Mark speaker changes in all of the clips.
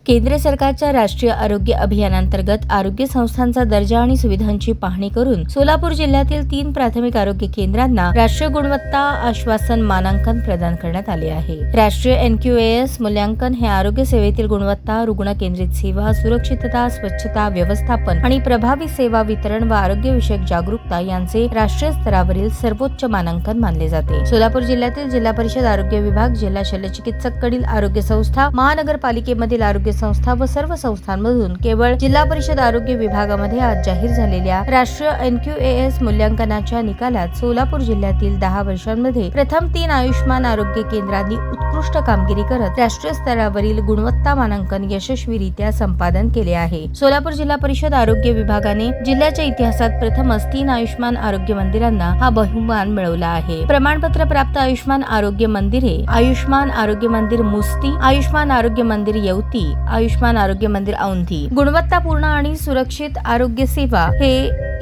Speaker 1: केंद्र सरकारच्या राष्ट्रीय आरोग्य अभियानांतर्गत आरोग्य संस्थांचा दर्जा आणि सुविधांची पाहणी करून सोलापूर जिल्ह्यातील 3 प्राथमिक आरोग्य केंद्रांना राष्ट्रीय गुणवत्ता आश्वासन मानांकन प्रदान करण्यात आले आहे। राष्ट्रीय NQAS मूल्यांकन हे आरोग्य सेवेतील गुणवत्ता, रुग्ण केंद्रित सेवा, सुरक्षितता, स्वच्छता, व्यवस्थापन आणि प्रभावी सेवा वितरण व आरोग्य विषयक जागरूकता यांचे राष्ट्रीय स्तरावरील सर्वोच्च मानांकन मानले जाते। सोलापूर जिल्ह्यातील जिल्हा परिषद आरोग्य विभाग, जिल्हा शल्यचिकित्सक कडील आरोग्य संस्था, महानगरपालिकेमधील आरोग्य संस्था व सर्व संस्थांमधून केवळ जिल्हा परिषद आरोग्य विभागामध्ये आज जाहीर झालेल्या राष्ट्रीय NQAS मूल्यांकनाच्या निकालात सोलापूर जिल्ह्यातील 10 वर्षांमध्ये प्रथम 3 आयुष्मान आरोग्य केंद्रांनी उत्कृष्ट कामगिरी करत राष्ट्रीय स्तरावरील गुणवत्ता मानांकन यशस्वीरित्या संपादन केले आहे। सोलापूर जिल्हा परिषद आरोग्य विभागाने जिल्ह्याच्या इतिहासात प्रथमच 3 आयुष्मान आरोग्य मंदिरांना हा बहुमान मिळवला आहे। प्रमाणपत्र प्राप्त आयुष्मान आरोग्य मंदिरे: आयुष्मान आरोग्य मंदिर मुस्ती, आयुष्मान आरोग्य मंदिर येवती, आयुष्मान आरोग्य मंदिर औंधी। गुणवत्तापूर्ण आणि सुरक्षित आरोग्य सेवा हे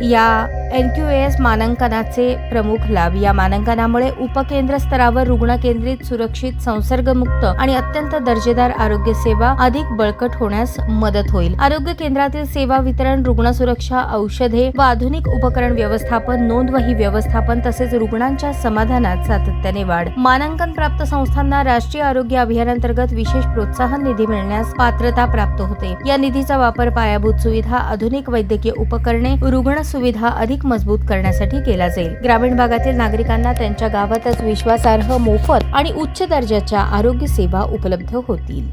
Speaker 1: या NQAS मानांकनाचे प्रमुख लाभ। या मानांकनामुळे उपकेंद्र स्तरावर रुग्ण केंद्रित, सुरक्षित, संसर्गमुक्त आणि अत्यंत दर्जेदार आरोग्य सेवा अधिक बळकट होण्यास मदत होईल। आरोग्य केंद्रातील सेवा वितरण, रुग्ण सुरक्षा, औषधे व आधुनिक उपकरण व्यवस्थापन, नोंदवही व्यवस्थापन तसेच रुग्णांच्या समाधानात सातत्याने वाढ। मानांकन प्राप्त संस्थांना राष्ट्रीय आरोग्य अभियानांतर्गत विशेष प्रोत्साहन निधी मिळण्यास पात्रता प्राप्त होते। या निधीचा वापर पायाभूत सुविधा, आधुनिक वैद्यकीय उपकरणे, रुग्ण सुविधा अधिक मजबूत करण्यासाठी केला जाईल। ग्रामीण भागातील नागरिकांना त्यांच्या गावातच विश्वासार्ह, मोफत आणि उच्च दर्जाच्या आरोग्य सेवा उपलब्ध होतील।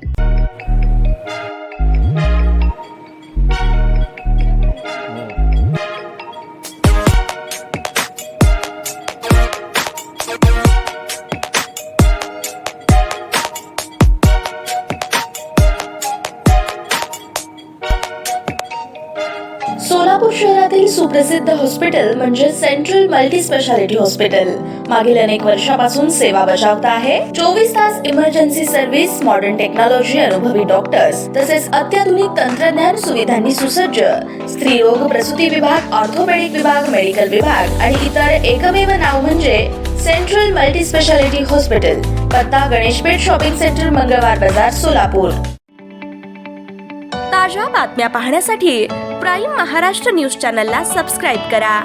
Speaker 2: सोलापूर शहरातील सुप्रसिद्ध हॉस्पिटल म्हणजे सेंट्रल मल्टी स्पेशालिटी हॉस्पिटल मागील अनेक वर्षापासून सेवा बजावत आहे। 24 तास इमर्जन्सी सर्व्हिस, मॉडर्न टेक्नॉलॉजी, अनुभवी डॉक्टर्स तसेच अत्याधुनिक तंत्रज्ञान सुविधांनी सुसज्ज स्त्रीरोग प्रसूती विभाग, ऑर्थोपेडिक विभाग, मेडिकल विभाग आणि इतर एकमेव नाव म्हणजे सेंट्रल मल्टी स्पेशालिटी हॉस्पिटल। पत्ता: गणेशपेठ शॉपिंग सेंटर, मंगळवार बाजार, सोलापूर।
Speaker 3: ताज्या बातम्या पाहण्यासाठी प्राईम महाराष्ट्र न्यूज चॅनलला सबस्क्राईब करा।